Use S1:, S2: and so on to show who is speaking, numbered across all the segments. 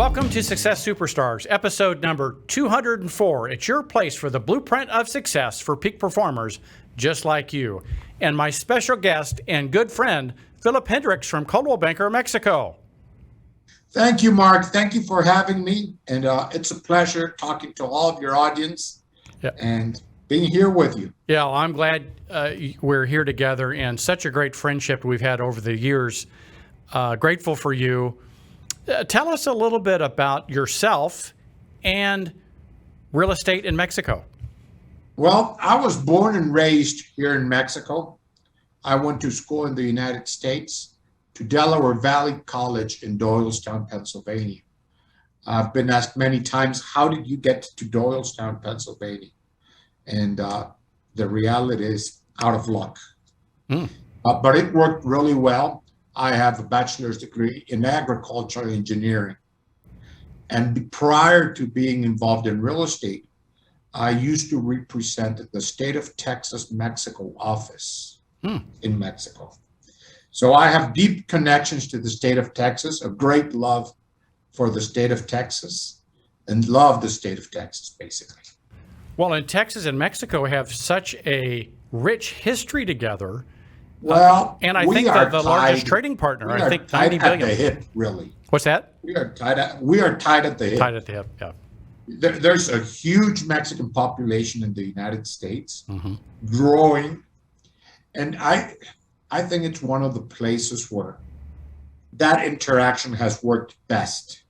S1: Welcome to Success Superstars, episode number 204. It's your place for the blueprint of success for peak performers just like you. And my special guest and good friend, Phillip Hendrix from Coldwell Banker, Mexico.
S2: Thank you, Mark. Thank you for having me. And it's a pleasure talking to all of your audience and being here with you.
S1: Yeah, well, I'm glad we're here together, and such a great friendship we've had over the years. Grateful for you. Tell us a little bit about yourself and real estate in Mexico.
S2: Well, I was born and raised here in Mexico. I went to school in the United States, to Delaware Valley College in Doylestown, Pennsylvania. I've been asked many times, how did you get to Doylestown, Pennsylvania? And the reality is out of luck. But it worked really well. I have a bachelor's degree in agricultural engineering. And prior to being involved in real estate, I used to represent the state of Texas, Mexico office in Mexico. So I have deep connections to the state of Texas, a great love for the state of Texas, and love the state of Texas, basically.
S1: Well, in Texas and Mexico have such a rich history together.
S2: Well,
S1: and I think the largest trading partner, I think 90 billion.
S2: At the hip, really.
S1: What's that?
S2: We are tied at the hip.
S1: Tied at the hip, yeah.
S2: There's a huge Mexican population in the United States, growing. And I think it's one of the places where that interaction has worked best,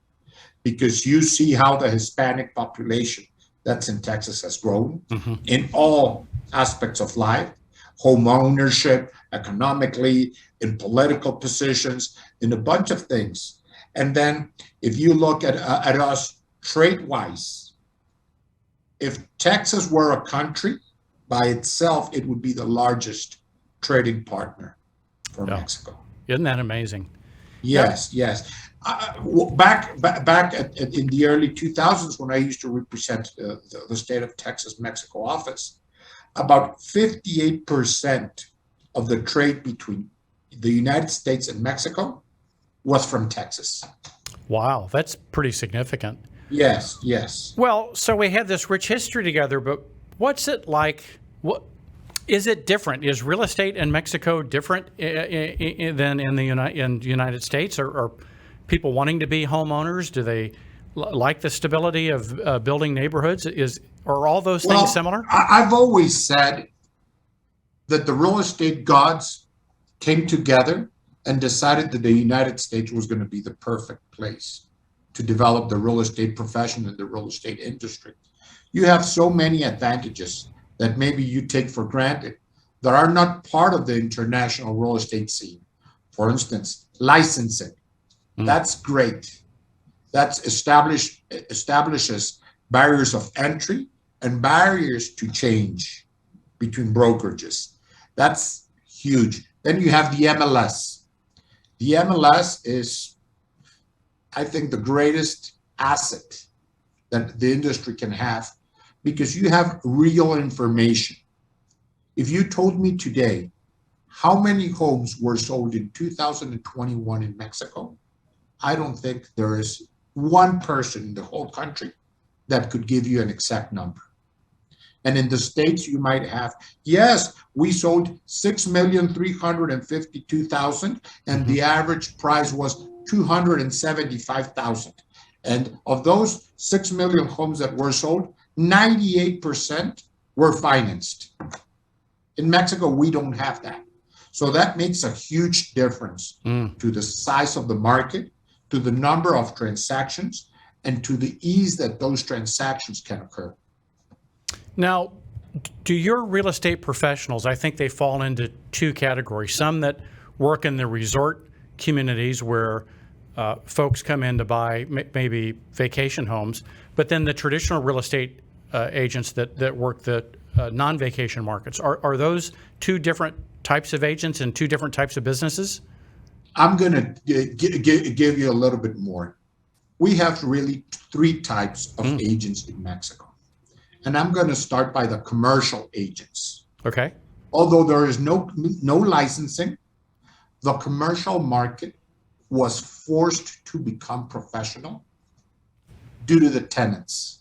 S2: because you see how the Hispanic population that's in Texas has grown in all aspects of life, home ownership, economically, in political positions, in a bunch of things. And then if you look at us trade-wise, if Texas were a country by itself, it would be the largest trading partner for Mexico.
S1: Isn't that amazing?
S2: Yes. Back in the early 2000s, when I used to represent the state of Texas, Mexico office, about 58% of the trade between the United States and Mexico was from Texas.
S1: Wow, that's pretty significant.
S2: Yes.
S1: Well, so we had this rich history together, but what's it like? What is it different? Is real estate in Mexico different than in the United States? Are people wanting to be homeowners? Do they like the stability of building neighborhoods? Are all those things similar?
S2: I've always said that the real estate gods came together and decided that the United States was going to be the perfect place to develop the real estate profession and the real estate industry. You have so many advantages that maybe you take for granted that are not part of the international real estate scene. For instance, licensing. That's great. That establishes barriers of entry and barriers to change between brokerages. That's huge. Then you have the MLS. The MLS is, I think, the greatest asset that the industry can have, because you have real information. If you told me today how many homes were sold in 2021 in Mexico, I don't think there is one person in the whole country that could give you an exact number. And in the States, you might have, yes, we sold 6,352,000, and the average price was 275,000. And of those 6 million homes that were sold, 98% were financed. In Mexico, we don't have that. So that makes a huge difference to the size of the market, to the number of transactions, and to the ease that those transactions can occur.
S1: Now, do your real estate professionals, I think they fall into two categories, some that work in the resort communities where folks come in to buy maybe vacation homes, but then the traditional real estate agents that work the non-vacation markets. Are those two different types of agents and two different types of businesses?
S2: I'm going to give you a little bit more. We have really three types of agents in Mexico. And I'm going to start by the commercial agents.
S1: Okay.
S2: Although there is no licensing, the commercial market was forced to become professional due to the tenants.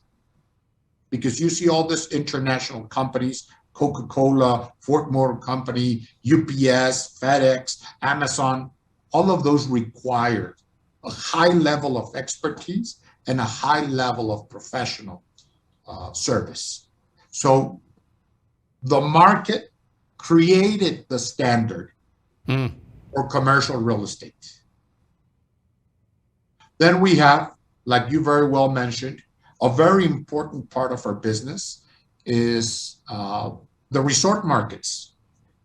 S2: Because you see all these international companies, Coca-Cola, Ford Motor Company, UPS, FedEx, Amazon, all of those require a high level of expertise and a high level of professional service. So the market created the standard for commercial real estate. Then we have, like you very well mentioned, a very important part of our business is the resort markets.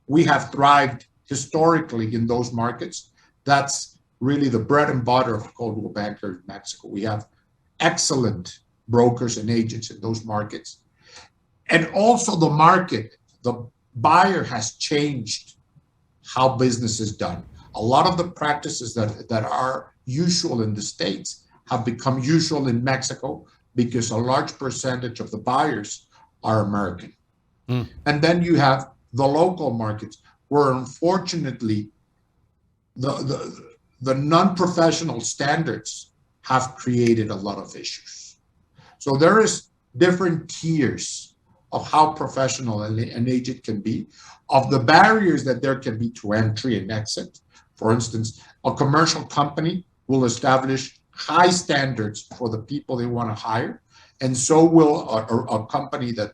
S2: We have thrived historically in those markets. That's really the bread and butter of Coldwell Banker in Mexico. We have excellent brokers and agents in those markets. And also the market, the buyer has changed how business is done. A lot of the practices that are usual in the States have become usual in Mexico because a large percentage of the buyers are American. And then you have the local markets where unfortunately the non-professional standards have created a lot of issues. So there is different tiers of how professional an agent can be, of the barriers that there can be to entry and exit. For instance, a commercial company will establish high standards for the people they want to hire, and so will a company that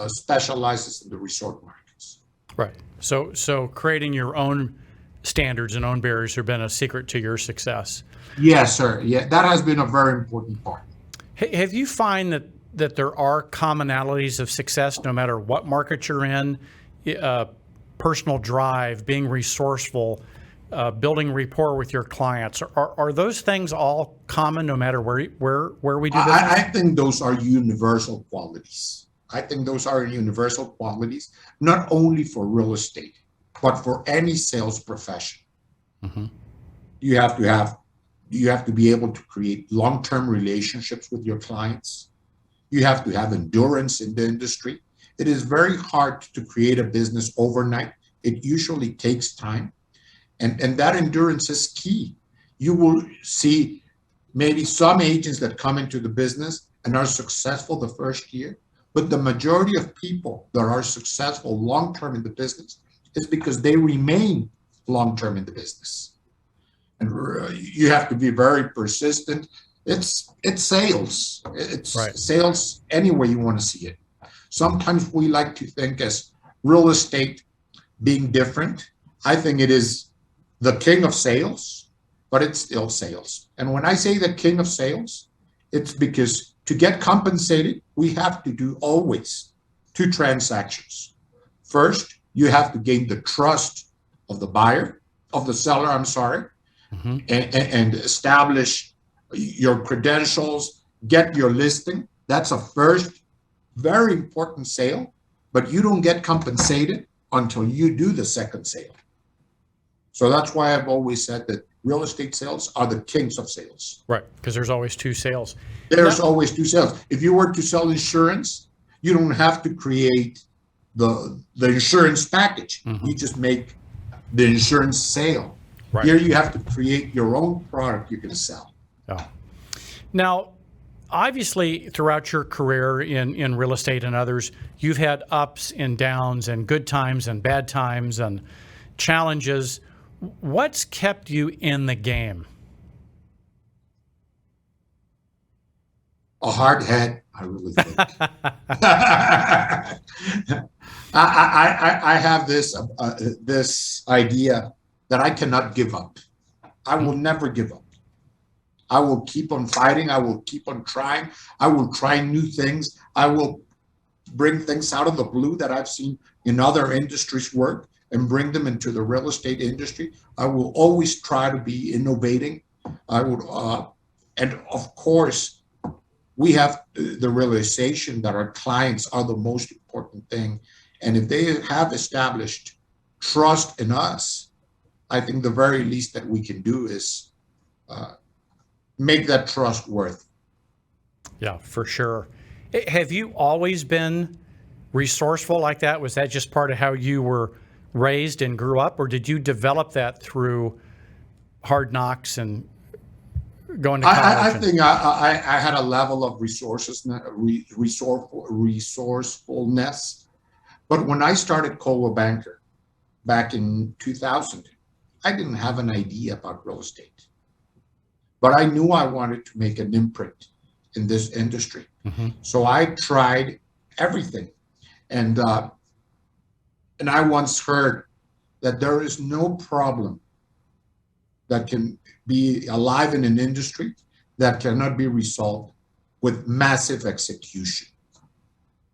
S2: specializes in the resort markets.
S1: Right. So creating your own standards and own barriers have been a secret to your success.
S2: Yes, sir. Yeah, that has been a very important part.
S1: Have you find that there are commonalities of success no matter what market you're in? Personal drive, being resourceful, building rapport with your clients. Are those things all common no matter where we do business?
S2: I think those are universal qualities. I think those are universal qualities, not only for real estate, but for any sales profession. You have to be able to create long-term relationships with your clients. You have to have endurance in the industry. It is very hard to create a business overnight. It usually takes time. And that endurance is key. You will see maybe some agents that come into the business and are successful the first year, but the majority of people that are successful long-term in the business is because they remain long-term in the business. And you have to be very persistent. It's sales. It's right. Sales any way you want to see it. Sometimes we like to think as real estate being different. I think it is the king of sales, but it's still sales. And when I say the king of sales, it's because to get compensated, we have to do always two transactions. First, you have to gain the trust of the buyer, of the seller, I'm sorry, and establish your credentials, get your listing. That's a first very important sale, but you don't get compensated until you do the second sale. So that's why I've always said that real estate sales are the kings of sales.
S1: Right, because there's always two sales.
S2: There's always two sales. If you were to sell insurance, you don't have to create the insurance package. You just make the insurance sale. Right. Here you have to create your own product you can sell.
S1: Oh. Now, obviously, throughout your career in real estate and others, you've had ups and downs and good times and bad times and challenges. What's kept you in the game?
S2: A hard head, I really think. I have this idea that I cannot give up. I will never give up. I will keep on fighting. I will keep on trying. I will try new things. I will bring things out of the blue that I've seen in other industries work and bring them into the real estate industry. I will always try to be innovating. I would, and of course, we have the realization that our clients are the most important thing. And if they have established trust in us, I think the very least that we can do is make that trust worth.
S1: Yeah, for sure. Have you always been resourceful like that? Was that just part of how you were raised and grew up, or did you develop that through hard knocks and going to college?
S2: I think I had a level of resourcefulness. But when I started Coldwell Banker back in 2000, I didn't have an idea about real estate. But I knew I wanted to make an imprint in this industry.
S1: Mm-hmm.
S2: So I tried everything. And I once heard that there is no problem that can be alive in an industry that cannot be resolved with massive execution.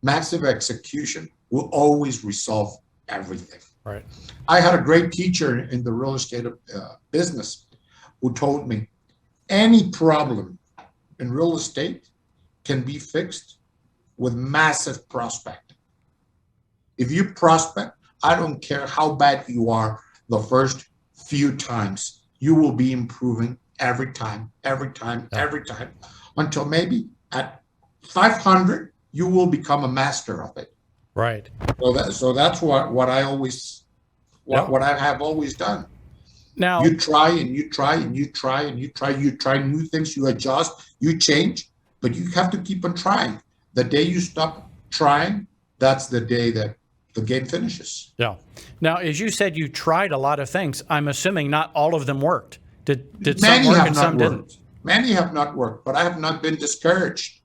S2: Massive execution will always resolve everything.
S1: Right.
S2: I had a great teacher in the real estate business who told me any problem in real estate can be fixed with massive prospect. If you prospect, I don't care how bad you are the first few times, you will be improving every time, until maybe at 500, you will become a master of it.
S1: Right.
S2: So that's what I always, what I have always done.
S1: Now
S2: you try and you try and you try and you try new things, you adjust, you change, but you have to keep on trying. The day you stop trying, that's the day that the game finishes.
S1: Yeah. Now, as you said, you tried a lot of things. I'm assuming not all of them worked. Did some work and some didn't?
S2: Many have not worked, but I have not been discouraged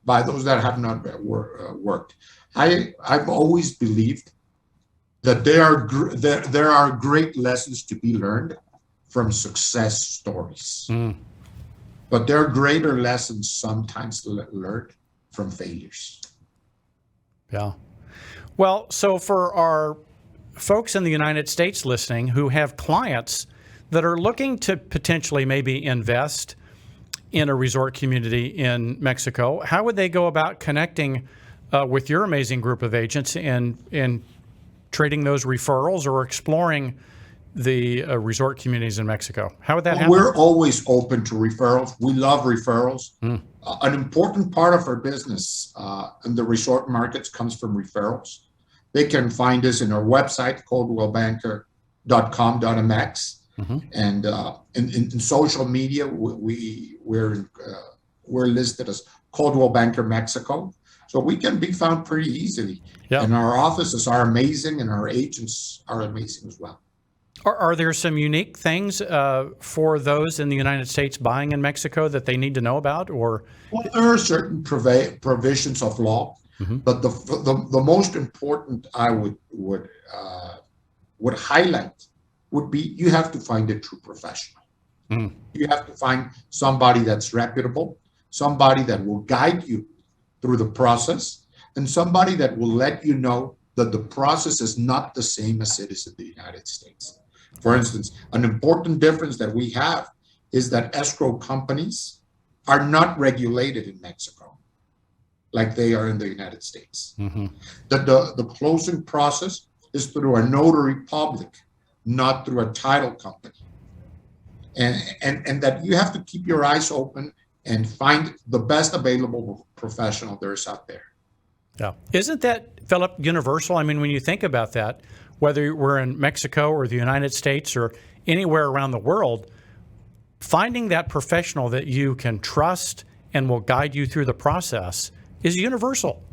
S2: by those that have not worked. I've always believed that there are great lessons to be learned from success stories. But there are greater lessons sometimes learned from failures.
S1: Yeah. Well, so for our folks in the United States listening who have clients that are looking to potentially maybe invest in a resort community in Mexico, how would they go about connecting with your amazing group of agents and trading those referrals or exploring the resort communities in Mexico? How would that happen?
S2: We're always open to referrals. We love referrals. An important part of our business in the resort markets comes from referrals. They can find us in our website, coldwellbanker.com.mx. And in social media, we're listed as Coldwell Banker Mexico. So we can be found pretty easily.
S1: Yeah.
S2: And our offices are amazing and our agents are amazing as well.
S1: Are there some unique things for those in the United States buying in Mexico that they need to know about? Or
S2: well, there are certain provisions of law, but the most important I would highlight would be you have to find a true professional. You have to find somebody that's reputable, somebody that will guide you through the process, and somebody that will let you know that the process is not the same as it is in the United States. For instance, an important difference that we have is that escrow companies are not regulated in Mexico like they are in the United States. That the closing process is through a notary public, not through a title company. And that you have to keep your eyes open and find the best available professional there is out there.
S1: Yeah. Isn't that, Phillip, universal? I mean, when you think about that, whether we're in Mexico or the United States or anywhere around the world, finding that professional that you can trust and will guide you through the process is universal.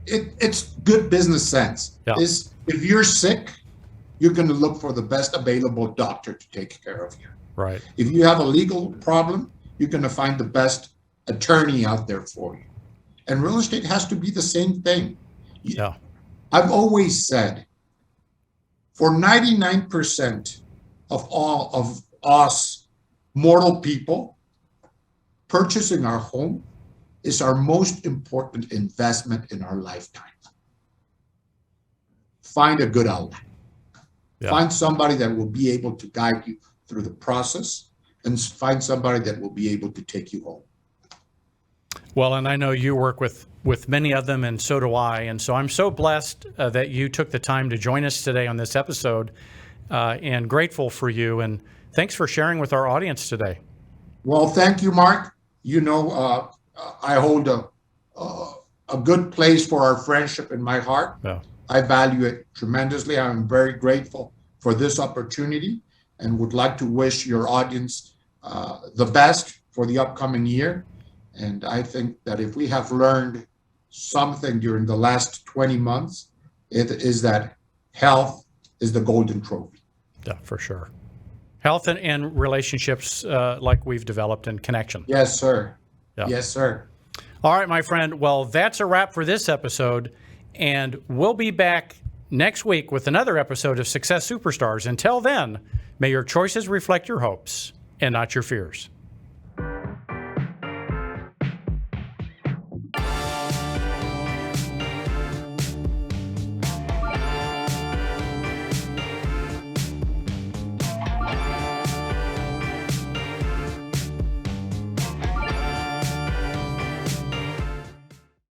S2: It's good business sense.
S1: Yeah.
S2: If you're sick, you're going to look for the best available doctor to take care of you.
S1: Right.
S2: If you have a legal problem, you're going to find the best attorney out there for you. And real estate has to be the same thing.
S1: Yeah.
S2: I've always said, for 99% of all of us mortal people, purchasing our home is our most important investment in our lifetime. Find a good outlet.
S1: Yeah.
S2: Find somebody that will be able to guide you through the process, and find somebody that will be able to take you home.
S1: Well, and I know you work with many of them, and so do I. And so I'm so blessed that you took the time to join us today on this episode, and grateful for you. And thanks for sharing with our audience today.
S2: Well, thank you, Mark. You know, I hold a good place for our friendship in my heart.
S1: Yeah.
S2: I value it tremendously. I'm very grateful for this opportunity and would like to wish your audience the best for the upcoming year. And I think that if we have learned something during the last 20 months, it is that health is the golden trophy.
S1: Yeah, for sure. Health and relationships like we've developed and connection.
S2: Yes, sir.
S1: Yeah.
S2: Yes, sir.
S1: All right, my friend. Well, that's a wrap for this episode. And we'll be back next week with another episode of Success Superstars. Until then, may your choices reflect your hopes and not your fears.